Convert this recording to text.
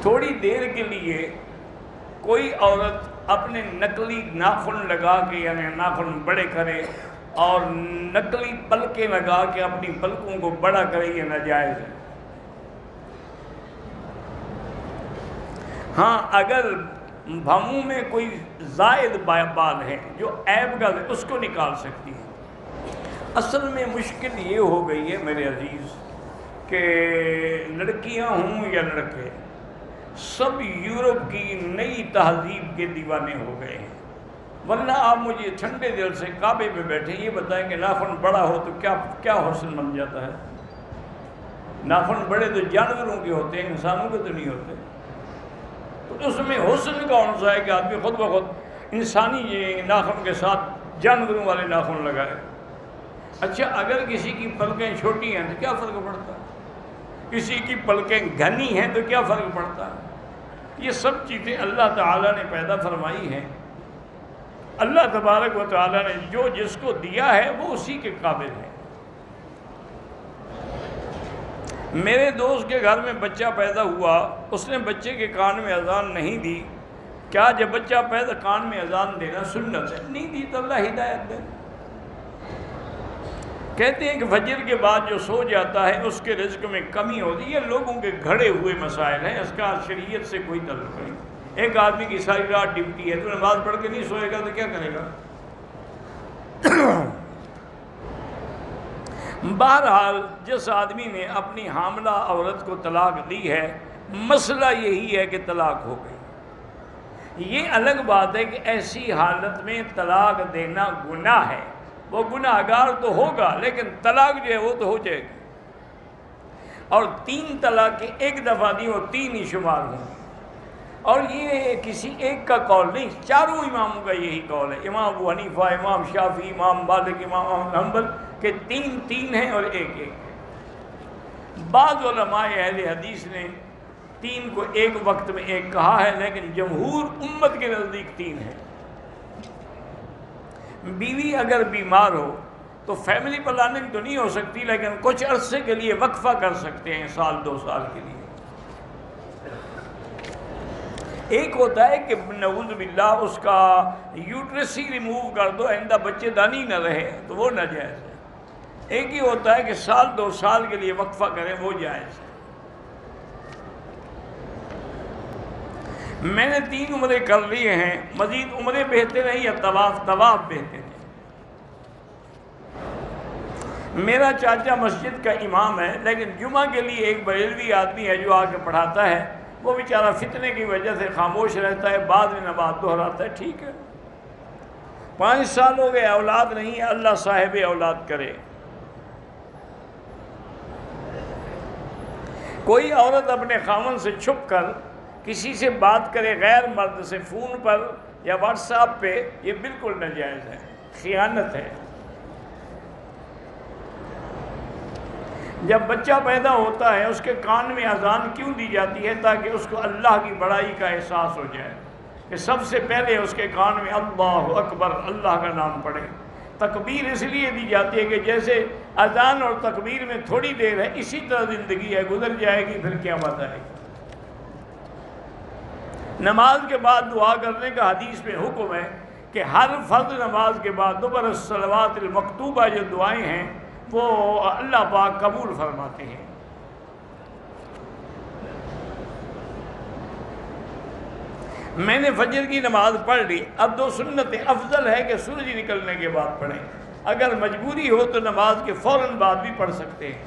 تھوڑی دیر کے لیے کوئی عورت اپنے نقلی ناخن لگا کے، یعنی ناخن بڑے کرے اور نقلی پلکیں لگا کے اپنی پلکوں کو بڑا کرے، یہ ناجائز ہے۔ ہاں اگر بھاموں میں کوئی زائد بال ہے جو عیب کا ہے، اس کو نکال سکتی ہے۔ اصل میں مشکل یہ ہو گئی ہے میرے عزیز کہ لڑکیاں ہوں یا لڑکے، سب یورپ کی نئی تہذیب کے دیوانے ہو گئے ہیں۔ ورنہ آپ مجھے ٹھنڈے دل سے کعبے پہ بیٹھے یہ بتائیں کہ ناخن بڑا ہو تو کیا حسن بن جاتا ہے؟ ناخن بڑے تو جانوروں کے ہوتے ہیں، انسانوں کے تو نہیں ہوتے۔ تو اس میں حسن کون سا ہے کہ آدمی خود بخود انسانی ناخن کے ساتھ جانوروں والے ناخن لگائے؟ اچھا اگر کسی کی پلکیں چھوٹی ہیں تو کیا فرق پڑتا ہے؟ کسی کی پلکیں گھنی ہیں تو کیا فرق پڑتا ہے؟ یہ سب چیزیں اللہ تعالیٰ نے پیدا فرمائی ہیں۔ اللہ تبارک و تعالیٰ نے جو جس کو دیا ہے وہ اسی کے قابل ہے۔ میرے دوست کے گھر میں بچہ پیدا ہوا، اس نے بچے کے کان میں اذان نہیں دی۔ کیا جب بچہ پیدا کان میں اذان دینا سنت ہے؟ نہیں دی تو اللہ ہدایت دے۔ کہتے ہیں کہ فجر کے بعد جو سو جاتا ہے اس کے رزق میں کمی ہوتی ہے۔ یہ لوگوں کے گھڑے ہوئے مسائل ہیں، اس کا شریعت سے کوئی تعلق نہیں۔ ایک آدمی کی ساری رات ڈیوٹی ہے، تو نماز پڑھ کے نہیں سوئے گا تو کیا کرے گا؟ بہرحال جس آدمی نے اپنی حاملہ عورت کو طلاق دی ہے، مسئلہ یہی ہے کہ طلاق ہو گئی۔ یہ الگ بات ہے کہ ایسی حالت میں طلاق دینا گناہ ہے، وہ گناہ گار تو ہوگا، لیکن طلاق جو ہے وہ تو ہو جائے گی۔ اور 3 طلاقیں ایک دفعہ دی وہ 3 ہی شمار ہوں گی۔ اور یہ کسی ایک کا قول نہیں، چاروں اماموں کا یہی قول ہے، امام ابو حنیفہ، امام شافعی، امام مالک، امام احمد حنبل، کہ 3 ہیں اور 1 ہے۔ بعض علماء اہل حدیث نے 3 کو ایک وقت میں 1 کہا ہے، لیکن جمہور امت کے نزدیک 3 ہے۔ بیوی اگر بیمار ہو تو فیملی پلاننگ تو نہیں ہو سکتی، لیکن کچھ عرصے کے لیے وقفہ کر سکتے ہیں، 1-2 سال کے لیے۔ ایک ہوتا ہے کہ نعوذ باللہ اس کا یوٹرس ہی ریموو کر دو، آئندہ بچے دانی نہ رہے، تو وہ ناجائز ہے۔ ایک ہی ہوتا ہے کہ 1-2 سال کے لیے وقفہ کریں، وہ جائز ہے۔ میں نے 3 عمرے کر لیے ہیں، مزید عمرے بہتر ہیں یا طواف بہتر ہے؟ میرا چاچا مسجد کا امام ہے، لیکن جمعہ کے لیے ایک بریلوی آدمی ہے جو آ کے پڑھاتا ہے، وہ بیچارہ فتنے کی وجہ سے خاموش رہتا ہے، بعد میں نماز دہراتا ہے۔ ٹھیک ہے، 5 سال ہو گئے، اولاد نہیں ہے، اللہ صاحب اولاد کرے۔ کوئی عورت اپنے خاوند سے چھپ کر کسی سے بات کرے غیر مرد سے، فون پر یا واٹس ایپ پہ، یہ بالکل ناجائز ہے، خیانت ہے۔ جب بچہ پیدا ہوتا ہے اس کے کان میں اذان کیوں دی جاتی ہے؟ تاکہ اس کو اللہ کی بڑائی کا احساس ہو جائے، کہ سب سے پہلے اس کے کان میں اللہ اکبر، اللہ کا نام پڑھے۔ تکبیر اس لیے دی جاتی ہے کہ جیسے اذان اور تکبیر میں تھوڑی دیر ہے، اسی طرح زندگی ہے، گزر جائے گی، پھر قیامت آئے گی۔ نماز کے بعد دعا کرنے کا حدیث میں حکم ہے کہ ہر فرض نماز کے بعد دبر الصلوات المکتوبہ جو دعائیں ہیں وہ اللہ پاک قبول فرماتے ہیں۔ میں نے فجر کی نماز پڑھ لی، اب 2 سنتیں، افضل ہے کہ سورج نکلنے کے بعد پڑھیں، اگر مجبوری ہو تو نماز کے فوراً بعد بھی پڑھ سکتے ہیں۔